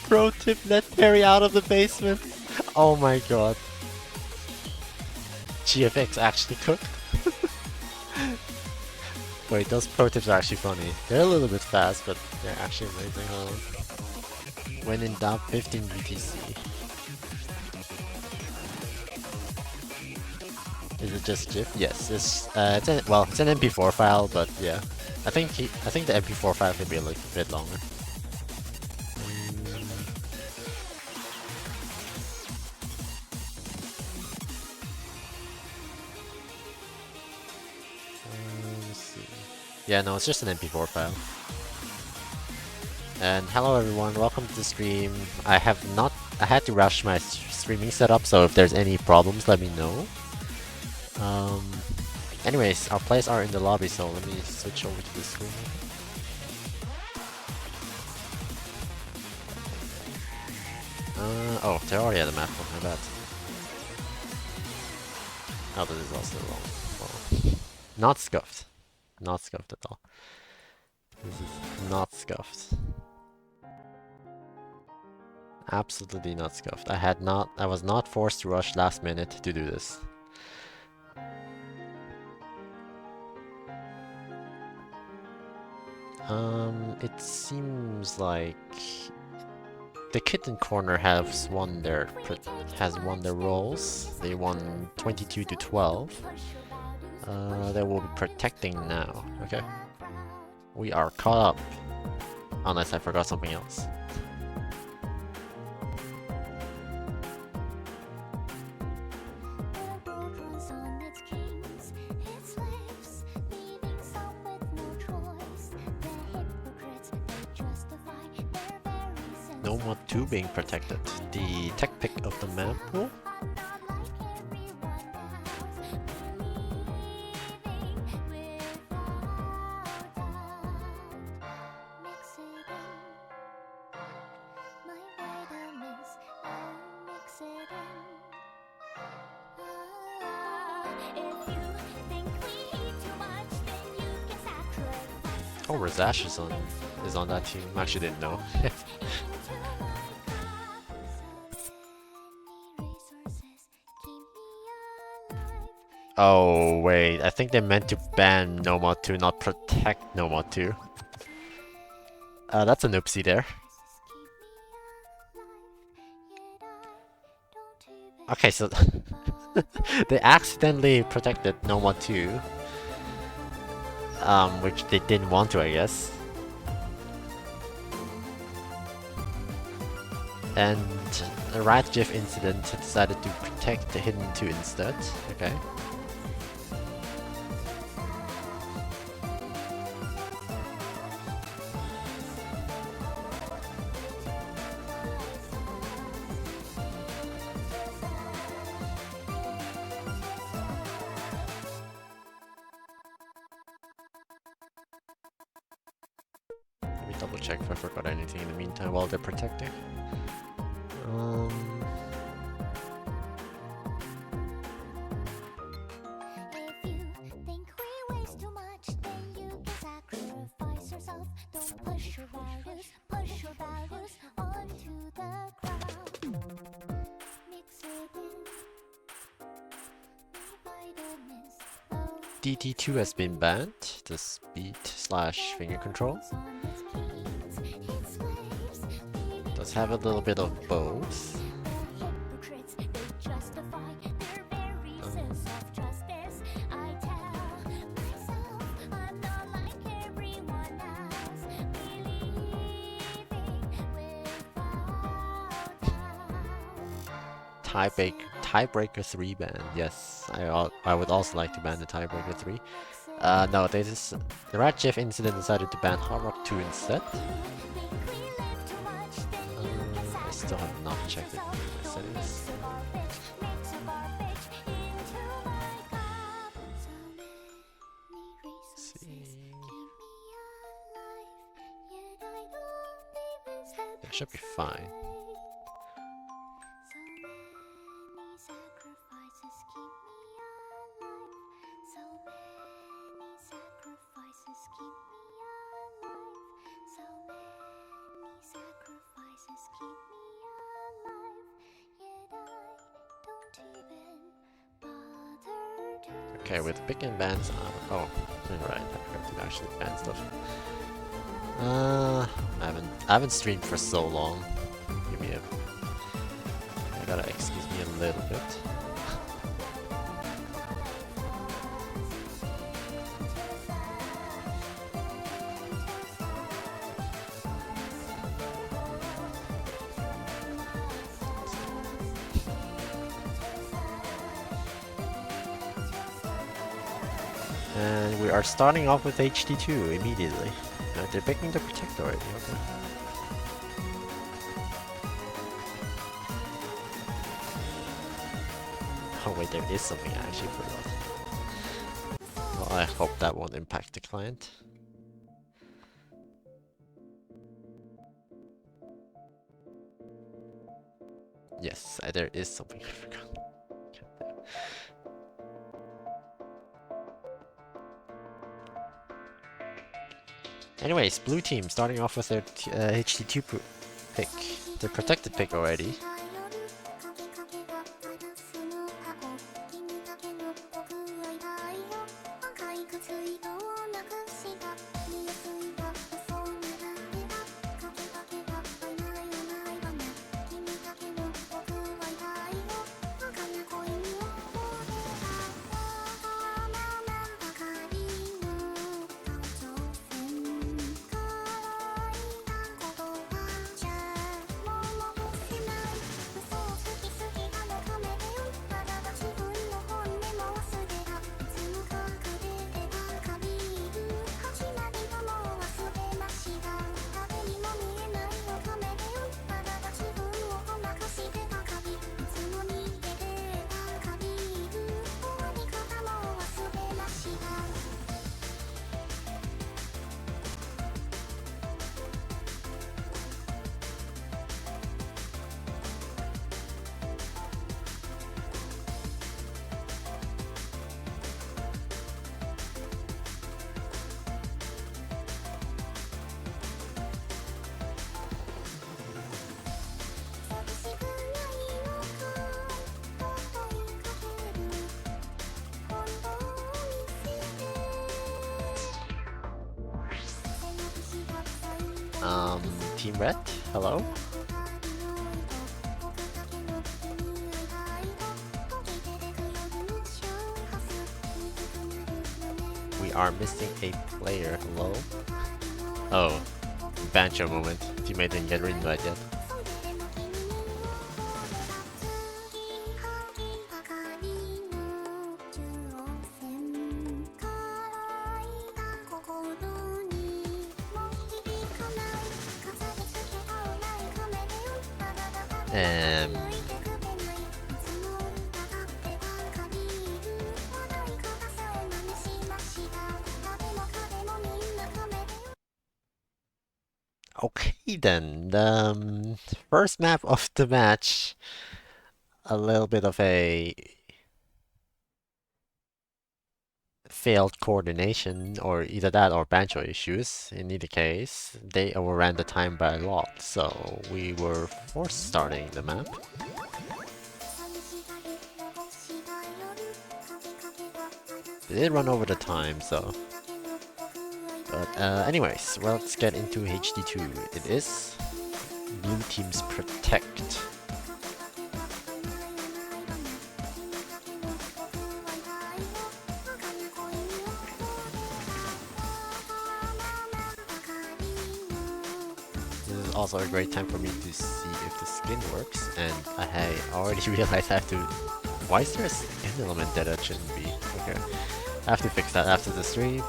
Pro tip, let Terry out of the basement. Oh my god. GFX actually cooked. Wait, those pro tips are actually funny. They're a little bit fast, but they're actually amazing, huh? When in doubt, 15 BTC. Is it just GIF? Yes, it's an MP4 file, but yeah. I think the MP4 file could be a little bit longer. Let's see. Yeah, no, it's just an MP4 file. And hello everyone, welcome to the stream. I had to rush my streaming setup, so if there's any problems, let me know. Anyways, our players are in the lobby, so let me switch over to the screen. Oh, they're already at the map, my bad. Oh, this is also wrong. Well, not scuffed. Not scuffed at all. This is not scuffed. Absolutely not scuffed. I was not forced to rush last minute to do this. It seems like the Kitten corner has won their roles. They won 22 to 12. They will be protecting now. Okay, we are caught up. Unless I forgot something else. No more 2 being protected. The tech pick of the map pool. Oh, Razash is on that team. I actually didn't know. Oh wait, I think they meant to ban Nomad 2, not protect Nomad 2. That's an oopsie there. Okay, so they accidentally protected Nomad 2. Which they didn't want to, I guess. And a right GIF incident decided to protect the Hidden 2 instead. Okay. Let me double check if I forgot anything in the meantime while they're protecting. DT2 has been banned, the speed / finger control. Does have a little bit of both. Tiebreaker 3 ban. Yes, I would also like to ban the Tiebreaker 3. No, the Rat Jeff incident decided to ban Hard Rock 2 instead. I still have not checked it in my settings. Let's see. That should be fine. Okay, with pick and bans. Oh, right. I forgot to actually ban stuff. I haven't streamed for so long. Give me a. I gotta excuse me a little bit. And we are starting off with HD2 immediately. They're picking the Protect already, okay. Oh wait, there is something I actually forgot. Well, I hope that won't impact the client. Yes, there is something I forgot. Anyways, blue team starting off with their HD2 pick. Their protected pick already. Team Red, hello? We are missing a player, hello? Oh, Bancho moment. Teammate didn't get re-invite yet. Okay then, the first map of the match, a little bit of a failed coordination, or either that or Bancho issues. In either case, they overran the time by a lot, so we were forced starting the map. They did run over the time, so... But anyways, well, let's get into HD2. It is blue team's Protect. This is also a great time for me to see if the skin works, and I already realized I have to... Why is there a skin element that it shouldn't be? Okay, I have to fix that after the stream.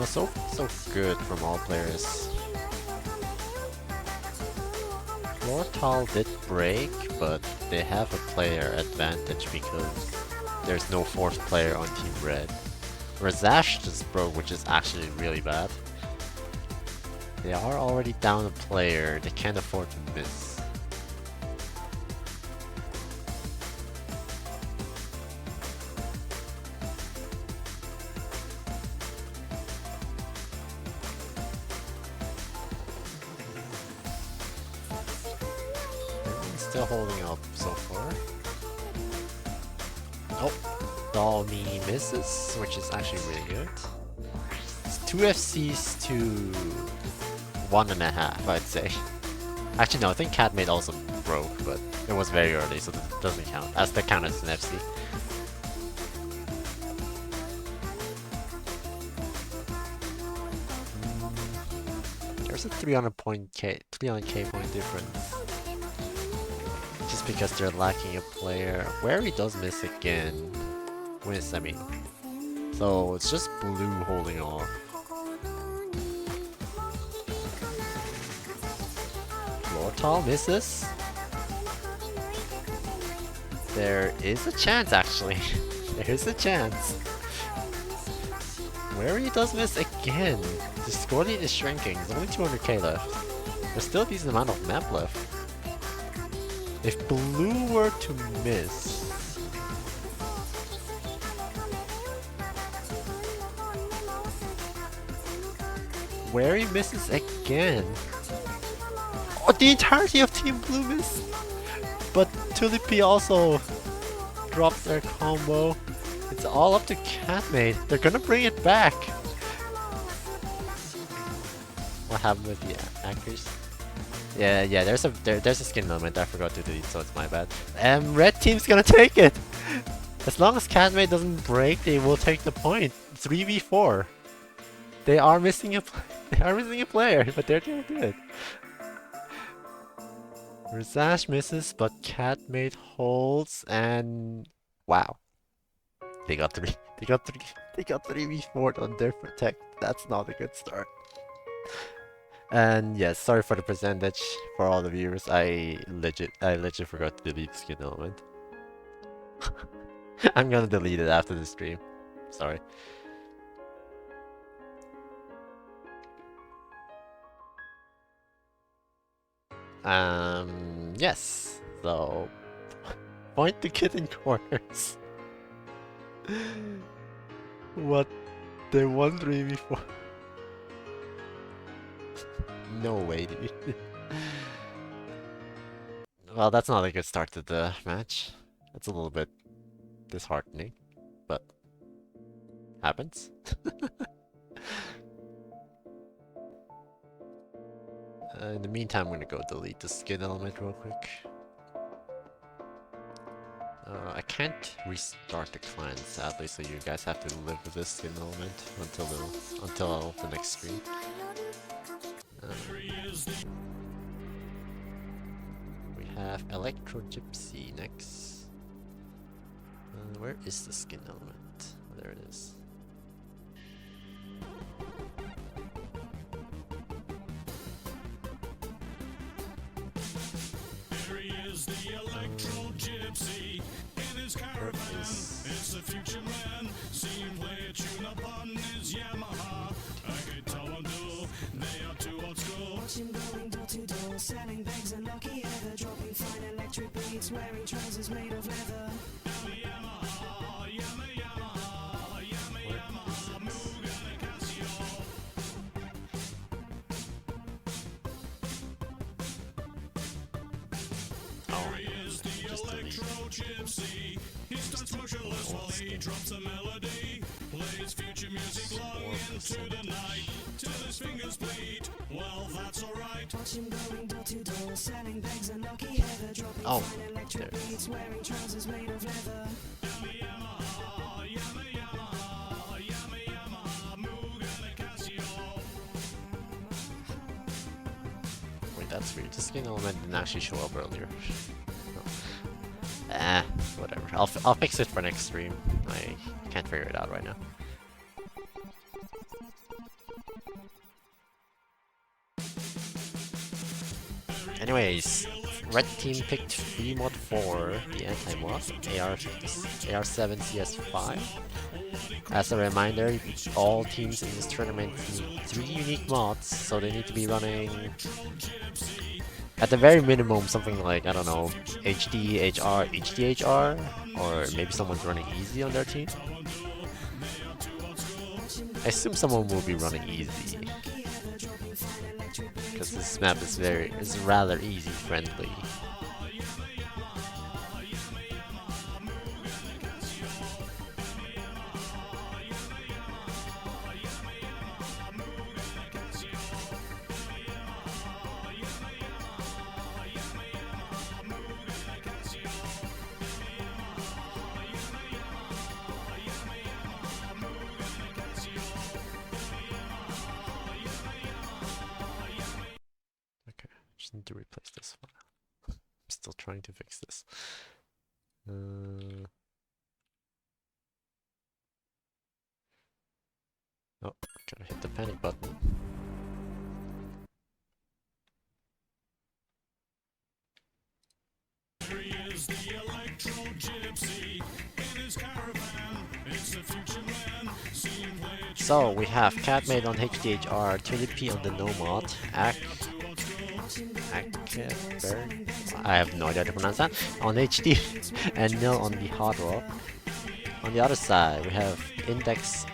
So good from all players. Lortal did break, but they have a player advantage because there's no fourth player on Team Red. Razash just broke, which is actually really bad. They are already down a player, they can't afford to miss. still holding up so far. Oh, Doll Me misses, which is actually really good. It's 2 FCs to 1.5, I'd say. Actually, no, I think Catmate also broke, but it was very early, so that doesn't count. As that count as an FC. There's a 300k point difference. Just because they're lacking a player. Where he does miss again. Miss, I mean. So it's just blue holding off. Lortal misses. There is a chance, actually. There is a chance. Where he does miss again. The score lead is shrinking. There's only 200k left. There's still a decent amount of map left. If blue were to miss... Where he misses again. Oh, the entirety of Team Blue missed! But Tulipi also dropped their combo. It's all up to Catmate. They're gonna bring it back. What happened with the accuracy? Yeah, there's a skin element I forgot to delete, so it's my bad. Red team's gonna take it! As long as Catmate doesn't break, they will take the point. 3v4. They are missing a player, but they're doing good. Razash misses, but Catmate holds, and wow. They got 3v4 on their protect. That's not a good start. And yes, sorry for the percentage for all the viewers. I legit forgot to delete skin element. I'm gonna delete it after the stream. Sorry. Yes. So point to Kitten corners. What? They won 3v4. No way, dude. Well, that's not a good start to the match. It's a little bit disheartening, but happens. In the meantime, I'm gonna go delete the skin element real quick. I can't restart the client, sadly, so you guys have to live with this skin element until the next stream. We have Electro Gypsy next. Where is the skin element? Oh, there it is. The Electro Gypsy in his caravan. It's the future man. See him play a tune upon his Yamaha. A guitar and duo, they are too old school. Watch him going door to door, selling bags and lucky ever, dropping fine electric beats, wearing trousers made of leather. Yamaha, Yamaha, Yamaha, Mugen and Casio. Electro Gypsy, he stands motionless while he drops a melody. Plays future music long into the night, till his fingers bleed. Well, that's alright. Watch him going door to door, selling bags and lucky heather, dropping fine electric beats, wearing trousers made of leather. Yamaha, Yamaha, Yamaha, Mugen and Casio. Wait, that's weird. The skin element didn't actually show up earlier. Whatever. I'll fix it for next stream. I can't figure it out right now. Anyways, red team picked free mod 4, the anti-mod, AR7 CS5. As a reminder, all teams in this tournament need 3 unique mods, so they need to be running at the very minimum something like, I don't know, HD, HR, HDHR, or maybe someone's running easy on their team. I assume someone will be running easy, because this map is rather easy friendly. just need to replace this file. I'm still trying to fix this. Oh, gotta hit the panic button. So we have Catmate on HDHR, Tulipy on the Nomad, I have no idea how to pronounce that, on HD, and NiL on the Hard Rock. On the other side, we have Edex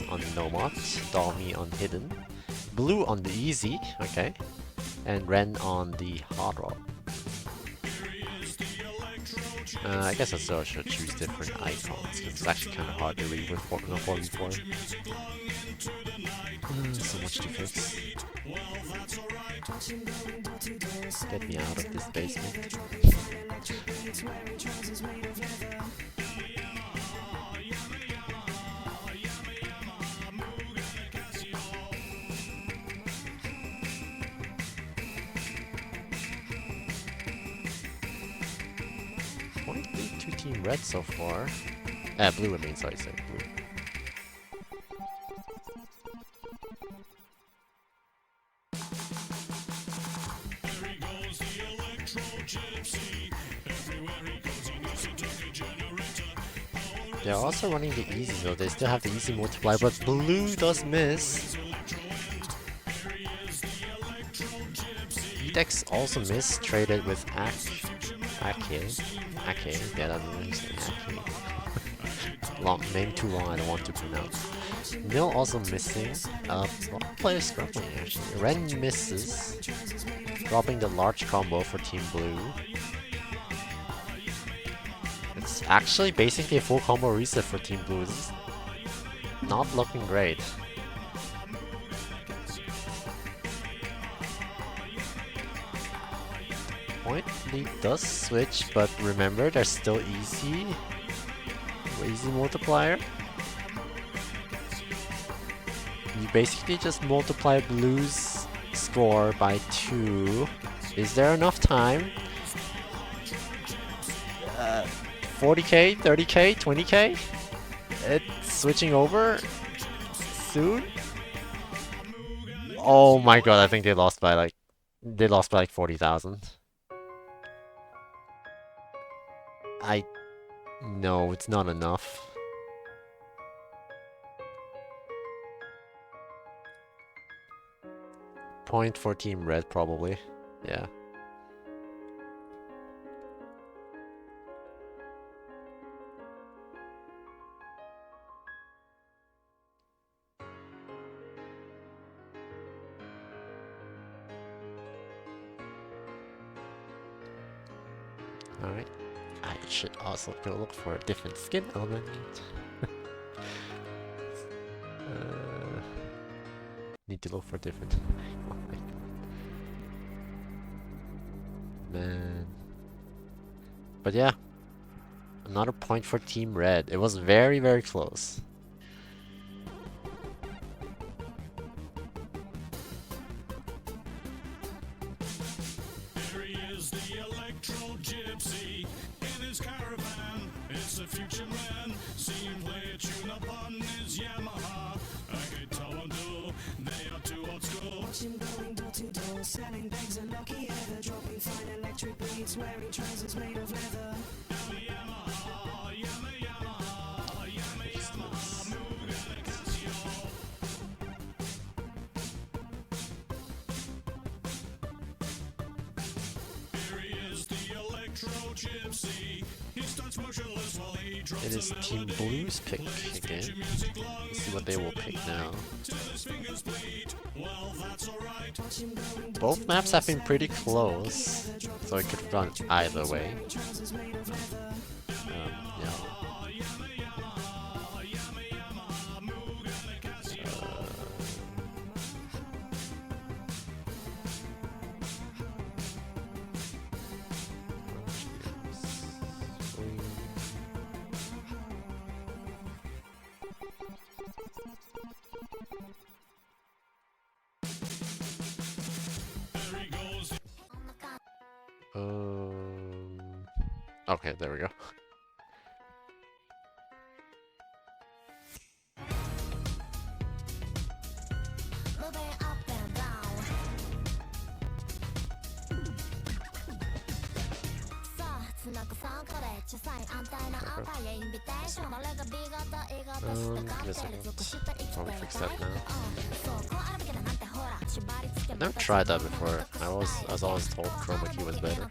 on Nomad, Dolmy on Hidden, Blue on the Easy, okay, and Ren on the Hard Rock. I guess I still should choose different icons, because it's actually kind of hard to read with 4v4. So much to fix. Get me out of this basement. Point lead to Team Red so far. Blue, I mean, sorry, blue. They're also running the easy though, they still have the easy multiplier, but blue does miss. Edex also missed, traded with Ake, yeah, that's what he's saying, Ake. Long, name too long, I don't want to pronounce. NiL also missing, a lot of players struggling actually. Ren misses, dropping the large combo for Team Blue. It's actually basically a full combo reset for Team Blue. It's not looking great. Point lead does switch, but remember there's still easy multiplier. You basically just multiply Blue's score by 2. Is there enough time? 40k, 30k, 20k? It's switching over soon? Oh my god, I think they lost by like 40,000. No, it's not enough. Point for Team Red probably. Yeah. Alright. I should also go look for a different skin element. Need to look for different. Oh my god. Man. But yeah. Another point for Team Red. It was very, very close. Selling bags and lucky heather, dropping fine electric beats, wearing trousers made of leather. It is Team Blue's pick again. Let's see what they will pick now. Both maps have been pretty close, so it could have gone either way. Yeah. Okay, there we go. Give me a second. Probably fix that now. I've never tried that before. I was always told chroma key was better.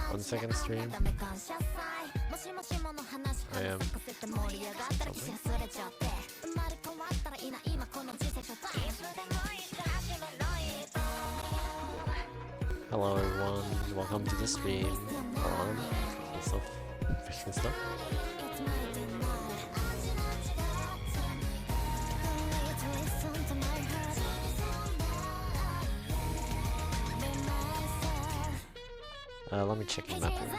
One second stream. I am Hello everyone, welcome to the stream. Also fixing stuff. Let me check the map here.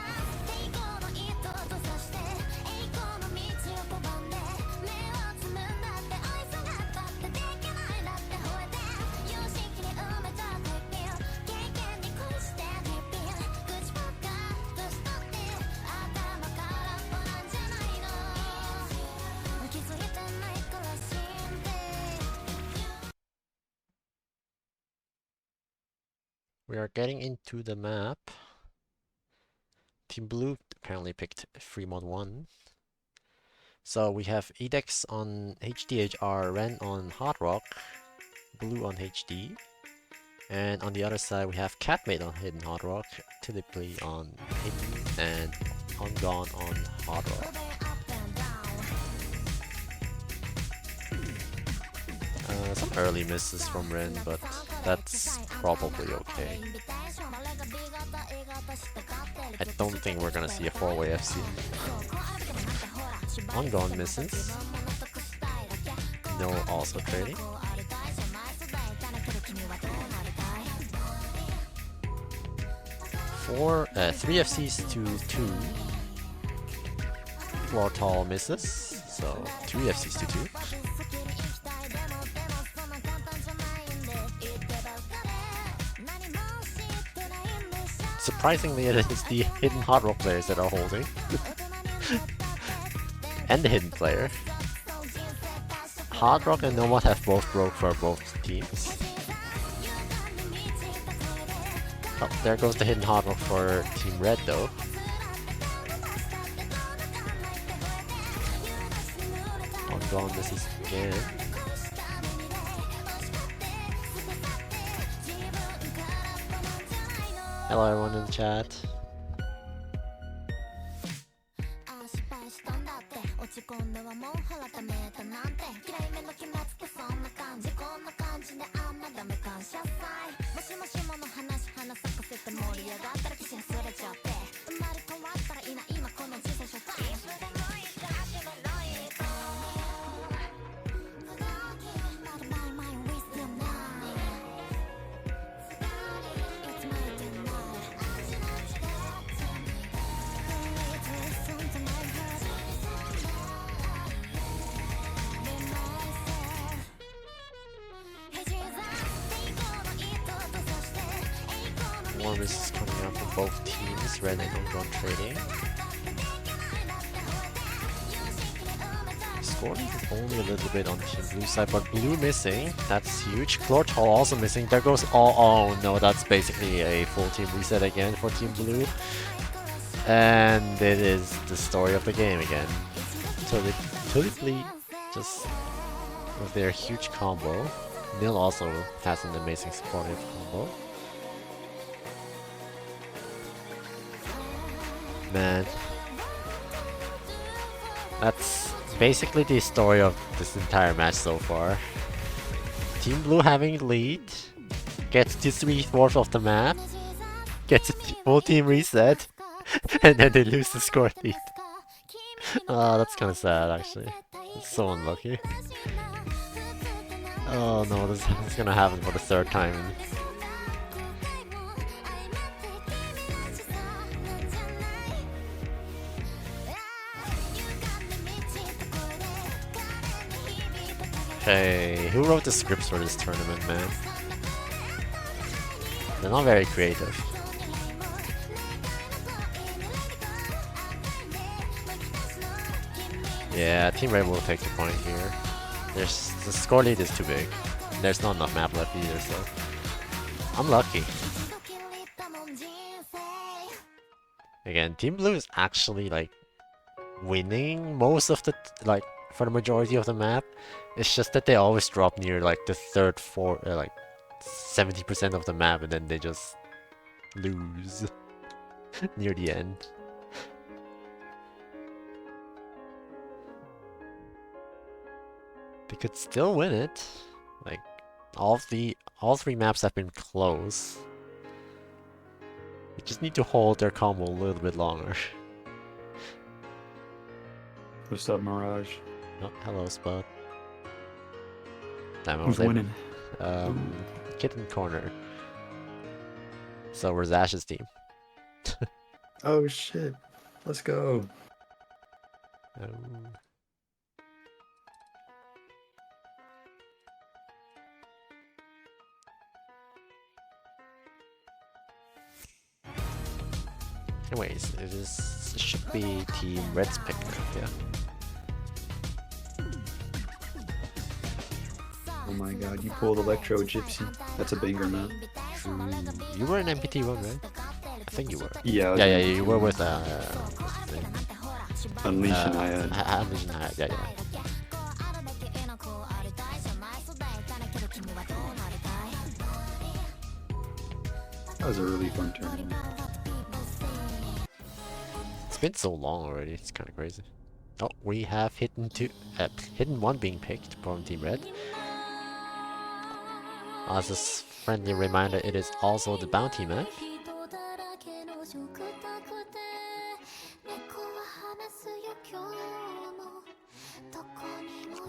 We are getting into the map. Team Blue apparently picked free mod 1. So we have Edex on HDHR, Ren on Hard Rock, Blue on HD. And on the other side we have Catmate on Hidden Hard Rock, Typically on Hidden, and Ungone on Hard Rock. Some early misses from Ren, but that's probably okay. I don't think we're gonna see a 4-way FC. Ungone misses. No also trading. 3 FCs to 2. Floor tall misses, so 3 FCs to 2. Surprisingly, it is the hidden Hard Rock players that are holding. And the hidden player. Hard Rock and Nomad have both broke for both teams. Oh, there goes the hidden Hard Rock for Team Red though. Ungone misses again. Hello everyone in the chat. More misses coming out from both teams, Red and Ungone trading. scoring only a little bit on Team Blue side, but Blue missing. That's huge. Chlortol also missing. There goes all. Oh no, that's basically a full team reset again for Team Blue. And it is the story of the game again. Totally just with their huge combo. NiL also has an amazing supportive combo. Man, that's basically the story of this entire match so far. Team Blue having lead, gets to 3/4 of the map, gets a full team reset, and then they lose the score lead. Oh, that's kind of sad actually. It's so unlucky. Oh no, this is gonna happen for the third time. Hey, who wrote the scripts for this tournament, man? They're not very creative. Yeah, Team Red will take the point here. The score lead is too big. There's not enough map left either, so I'm lucky. Again, Team Blue is actually like winning most of the for the majority of the map. It's just that they always drop near like the third, fourth, like 70% of the map, and then they just lose near the end. They could still win it. Like all three maps have been close. They just need to hold their combo a little bit longer. What's up, Mirage? Oh, hello, Spud. Damn, Who's winning? Kitten corner. So where's Ash's team? Oh shit! Let's go. Anyways, it should be Team Red's pick now, yeah. Oh my god, you pulled Electro Gypsy. That's a banger, man. You were in MPT1, right? I think you were. Yeah. Yeah, you were with Unleash and Hyad. Unleash and Hyad, yeah. That was a really fun tournament. It's been so long already, it's kind of crazy. Oh, we have Hidden 1 being picked from Team Red. As a friendly reminder, it is also the bounty map.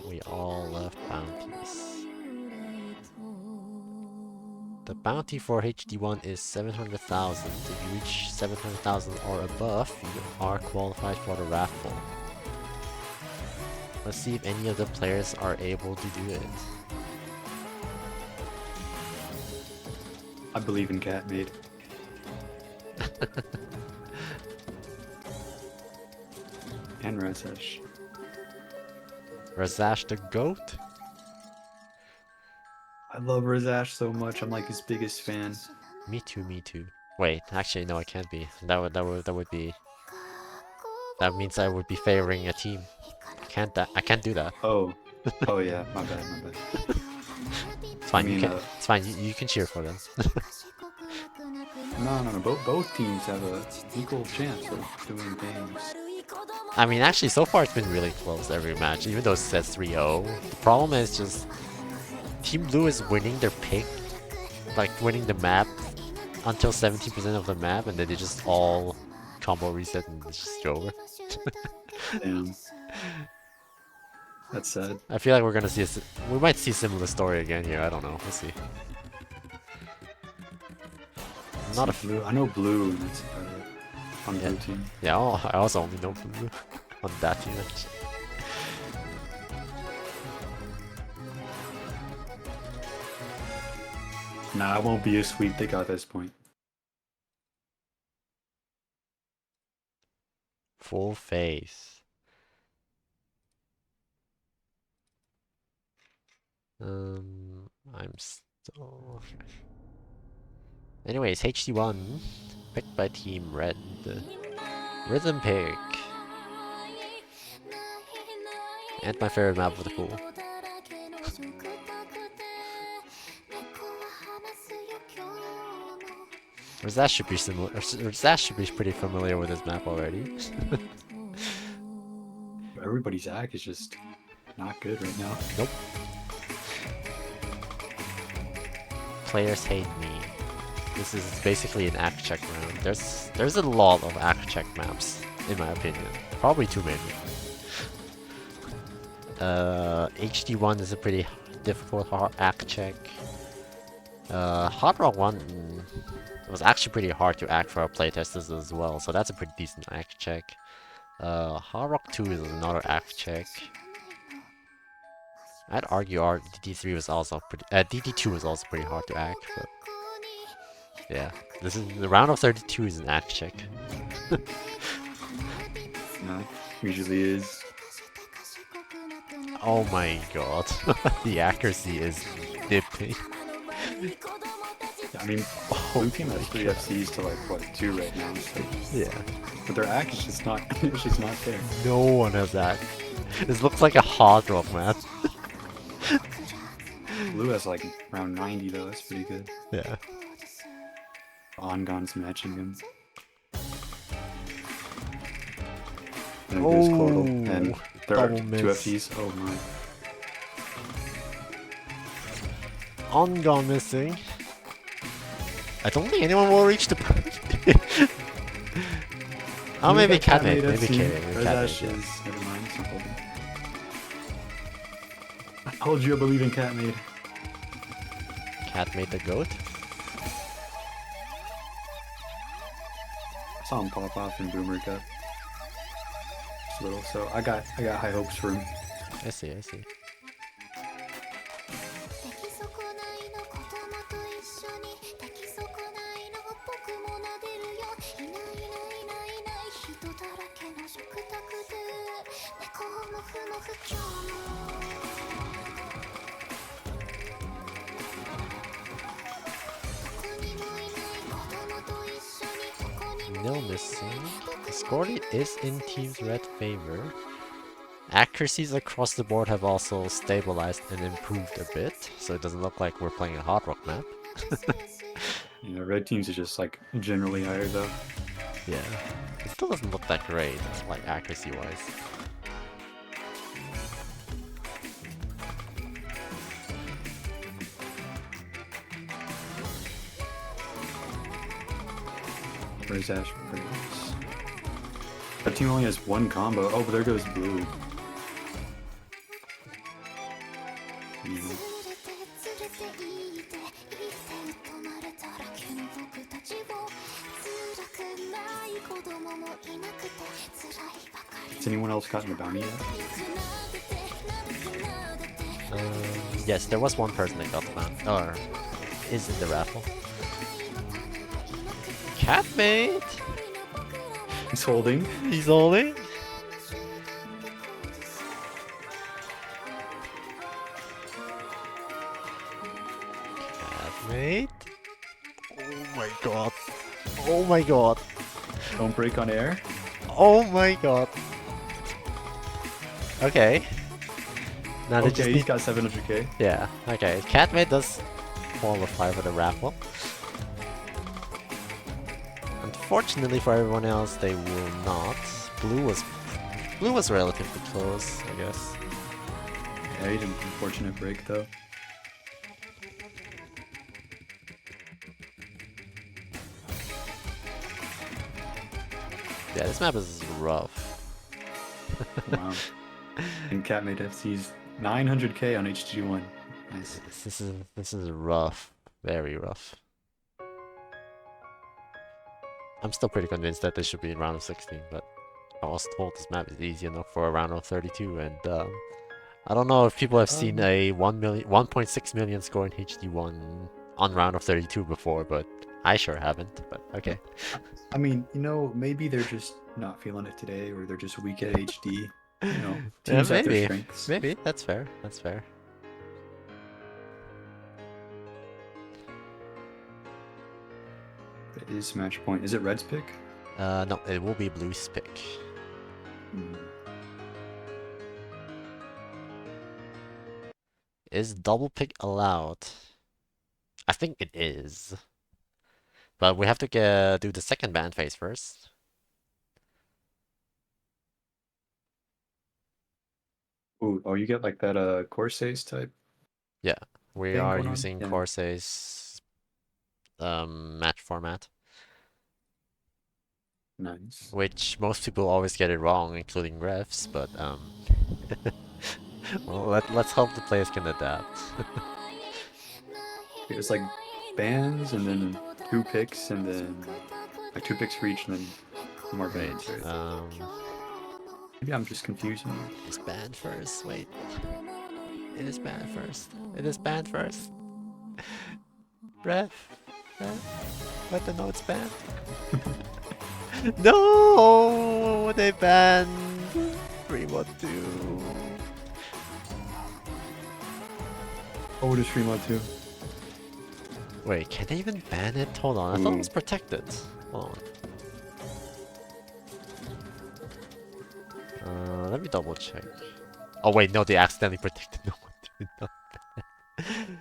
We all love bounties. The bounty for HD1 is 700,000. If you reach 700,000 or above, you are qualified for the raffle. Let's see if any of the players are able to do it. I believe in Catmade. And Razesh. Razesh the GOAT? I love Razesh so much. I'm like his biggest fan. Me too. Wait, actually no, I can't be. That would be. That means I would be favoring a team. I can't do that. Oh yeah, my bad. It's fine. I mean, it's fine. You can cheer for them. No. Both teams have a equal chance of doing things. I mean, actually, so far it's been really close every match, even though it says 3-0. The problem is just Team Blue is winning their pick, like winning the map until 70% of the map, and then they just all combo reset and it's just over. Damn. That's sad. I feel like we're gonna see we might see a similar story again here. I don't know. We'll see. Not a blue. I know blue. And it's on blue team. Yeah, I also only know blue on that team. Actually. Nah, it won't be a sweep. They got this point. Full face. I'm still... Anyways, HD1, picked by Team Red. Rhythm pick. And my favorite map of the pool. That should be similar. That should be pretty familiar with this map already. Everybody's act is just not good right now. Nope. Players hate me. This is basically an act check round. There's a lot of act check maps, in my opinion. Probably too many. HD1 is a pretty difficult act check. Hard Rock 1 was actually pretty hard to act for our playtesters as well, so that's a pretty decent act check. Hard Rock 2 is another act check. I'd argue our DD3 was also pretty. DD2 was also pretty hard to act, but yeah, this is the round of 32 is an act check. No, usually is. Oh my god, the accuracy is dipping. I mean, blue team has 3 FCs to like what 2 right now. So, Yeah. but their act is just not. It's just not there. No one has that. This looks like a hard rock map. Blue has like around 90 though. That's pretty good. Yeah. Ongon's matching him. And there goes Cordal. And there are double 2 miss. FCs. Oh my. Ongon missing. I don't think anyone will reach the point. Oh, maybe Catmate. Maybe Rezash Catmate. is. Never mind. It's not holding. I told you I believe in Catmate. Catmate the goat. I saw him pop off in Boomer Cup. Just a little, so I got high hopes for him. I see, I see. No missing. The score is in Team's Red favor. Accuracies across the board have also stabilized and improved a bit, so it doesn't look like we're playing a hard rock map. You know, red teams are just like generally higher though. Yeah. It still doesn't look that great, like accuracy wise. Where's Ash? That team only has 1 combo. Oh, but there goes blue. Yeah. Has anyone else gotten a bounty yet? Yes, there was one person that got the bounty, or is in the raffle. Catmate! He's holding. He's holding. Catmate. Oh my god. Oh my god. Don't break on air. Oh my god. Okay. Now they just Okay, he's need... got 700k. Yeah, okay. Catmate does qualify for the raffle. Unfortunately for everyone else, they will not. Blue was relatively close, I guess. Yeah, he did an unfortunate break though. Yeah, this map is rough. Wow. And Catmate FC's 900k on HG1. Nice. This is rough, very rough. I'm still pretty convinced that this should be in round of 16, but I was told this map is easy enough for a round of 32, and I don't know if people have seen a 1.6 million score in HD1 on round of 32 before, but I sure haven't. But okay. I mean, you know, maybe they're just not feeling it today, or they're just weak at HD. You know, Yeah, teams have their maybe. strengths. Maybe that's fair. That's fair. That is match point. Is it red's pick? No, it will be blue's pick. Hmm. Is double pick allowed? I think it is. But we have to do the second band phase first. Ooh, oh, you get like that Corsace type Yeah, we thing are going on? using Yeah. Corsair's match format, Nice. which most people always get it wrong, including refs, but well, let's hope the players can adapt. It's like bands and then 2 picks and then like 2 picks for each and then more bands, Wait, right? Maybe I'm just confusing you. is band first? Wait. It is band first. It is band first. Ref. Let them know it's banned. No! They banned 3-1-2. Oh, it is Fremont too. Wait, can they even ban it? Hold on, I thought it was protected. Hold on. Let me double check. Oh wait, no, they accidentally protected no one to not ban.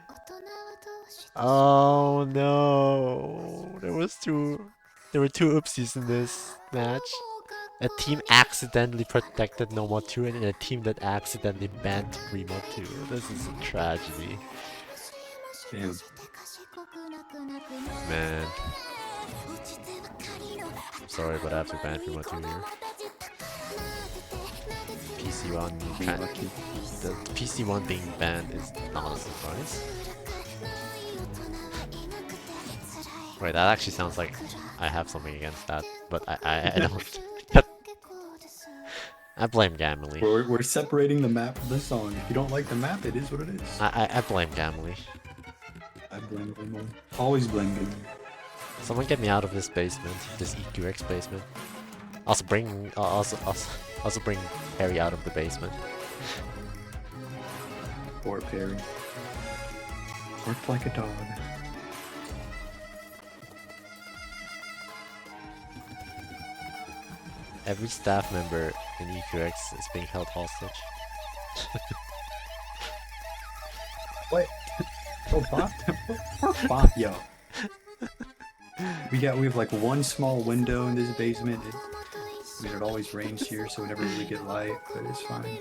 Oh no, there were two oopsies in this match. A team accidentally protected Noma 2 and a team that accidentally banned Primo 2. This is a tragedy. Damn. Man. I'm sorry, but I have to ban Primo 2 here. PC1 Being lucky. the PC1 being banned is not a surprise. Wait, that actually sounds like I have something against that, but I don't. I blame Gamily. We're separating the map of the song. If you don't like the map, it is what it is. I blame Gamily. I blame Gamily. Always blame Gamily. Someone get me out of this basement, this EQX basement. Also bring bring Harry out of the basement. Poor Perry. Worked like a dog. Every staff member in EQX is being held hostage. What? Oh, Bob? Poor Bob, yo. We have like one small window in this basement. It always rains here, so we never really get light, but it's fine.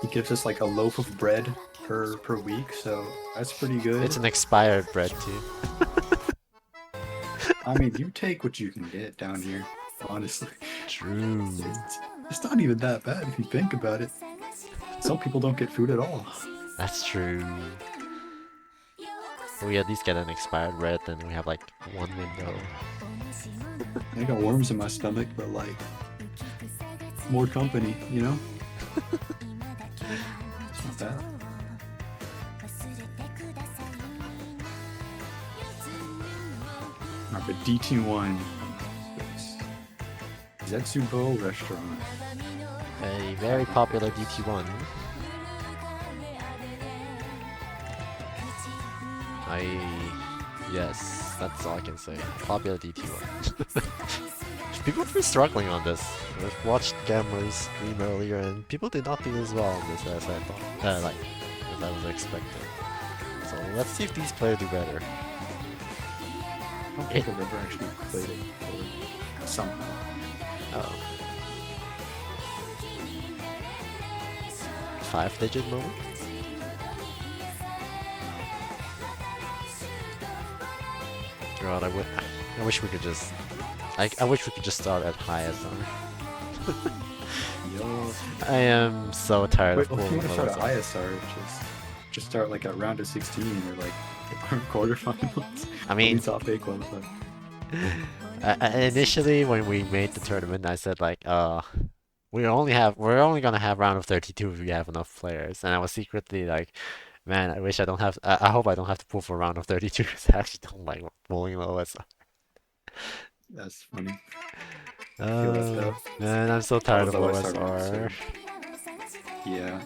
He gives us like a loaf of bread per week, so that's pretty good. It's an expired bread too. I mean, you take what you can get down here, honestly. True. It's not even that bad if you think about it. Some people don't get food at all. That's true. We at least get an expired bread, then we have like one window. I got worms in my stomach, but like more company, you know? It's not bad. Alright, but DT1 Zetsubo restaurant. A very popular DT1. Yes, that's all I can say. Popular DT1. People have been struggling on this. I've watched Gamler's stream earlier and people did not do as well on this as I thought. As I was expecting. So let's see if these players do better. I don't think I've ever actually played it before. Somehow. Oh. 5-digit moment? God, I wish we could just... I wish we could just start at high SR. Yo. I am so tired Wait, of if you want to start at pulling ISR, just start like at round of 16 or like quarterfinals. I mean, top 8 qualified. Initially when we made the tournament, I said like, we're only gonna have round of 32 if we have enough players, and I was secretly like, man, I wish I don't have. I hope I don't have to pull for round of 32 because I actually don't like pulling low SR. That's funny. I feel that though. Man, I'm so tired of low low SR rounds, SR. Yeah.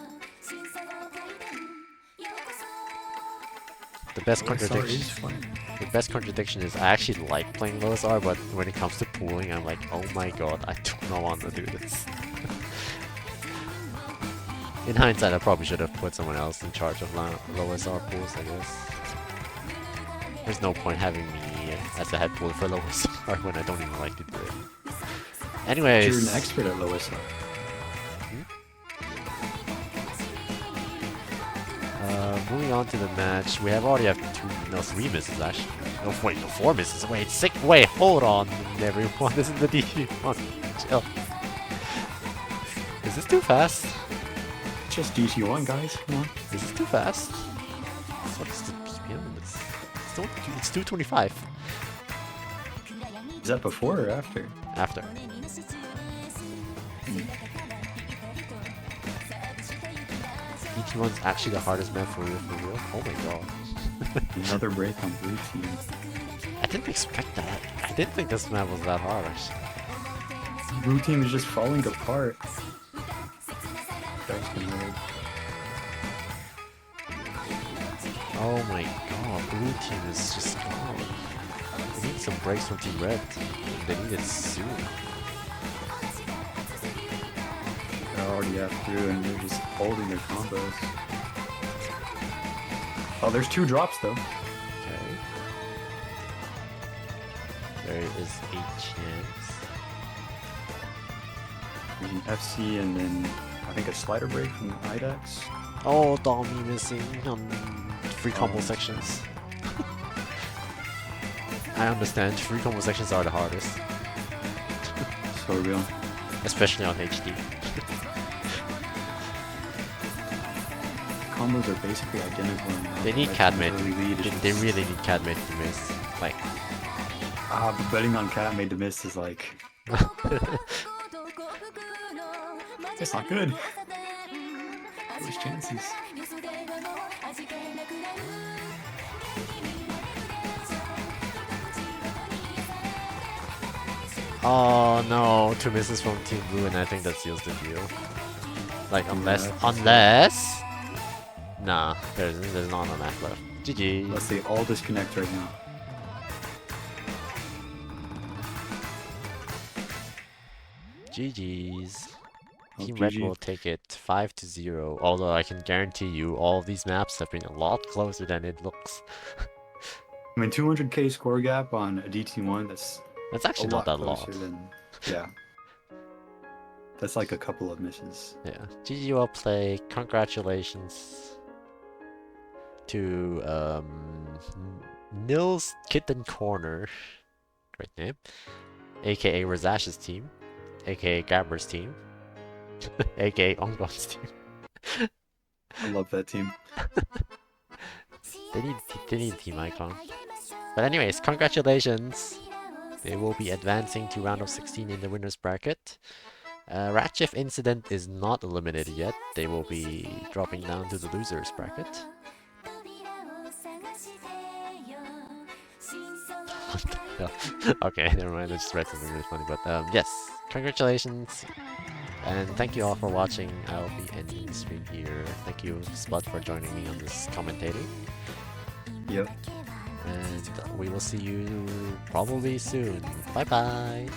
The best OSR contradiction. is fun. The best contradiction is I actually like playing OSR, but when it comes to pooling, I'm like, oh my god, I do not want to do this. In hindsight, I probably should have put someone else in charge of low SR pools, I guess. There's no point having me as a head pooler for low SR when I don't even like to do it. Anyways. You're an expert at low SR. Moving on to the match, we already have 3 misses actually. No, wait, no, 4 misses. Wait, 6. Wait, hold on, everyone. This is the DG1. Chill. Is this too fast? Just DT1, guys. Come on. Is this too fast? What is the BPM on this? It's 225. Is that before or after? After. DT1's actually the hardest map for real, Oh my god. Another break on blue team. I didn't expect that. I didn't think this map was that hard actually. Blue team is just falling apart. That was gonna work. Oh my god, blue team is just gone. They need some breaks from Team Red. They need it soon. They're already up through and they're just holding their combos. Oh, there's 2 drops though. Okay. There is a chance. There's an FC and then I think a slider break from IDAX. Oh, Dommy missing on free combo sections. I understand, free combo sections are the hardest. So real. Especially on HD. Combos are basically identical. They need Like, Catmate. early lead is They just- really need Catmate to miss. Like, but betting on Catmate to miss is like... It's not good. Those chances. oh no, 2 misses from Team Blue, and I think that seals the deal. Like, unless... Nah, there's not enough left. GG. Unless they all disconnect right now. GG's. Oh, Team Red GG. will take it 5-0, although I can guarantee you all of these maps have been a lot closer than it looks. I mean, 200k score gap on a DT1, that's That's actually not that long. closer than... Yeah. That's like a couple of misses. Yeah. GG well play. Congratulations to NiL's Kitten Corner. Great name. AKA Razash's team. AKA Gabber's team. AKA Ongon's team. I love that team. They need a team icon. But anyways, congratulations. They will be advancing to round of 16 in the winners bracket. Ratchif Incident is not eliminated yet. They will be dropping down to the losers bracket. What the hell? Okay, never mind. I just read something really funny. But yes, congratulations. And thank you all for watching. I'll be ending the stream here. Thank you, Spud, for joining me on this commentating. Yep. And we will see you probably soon. Bye bye.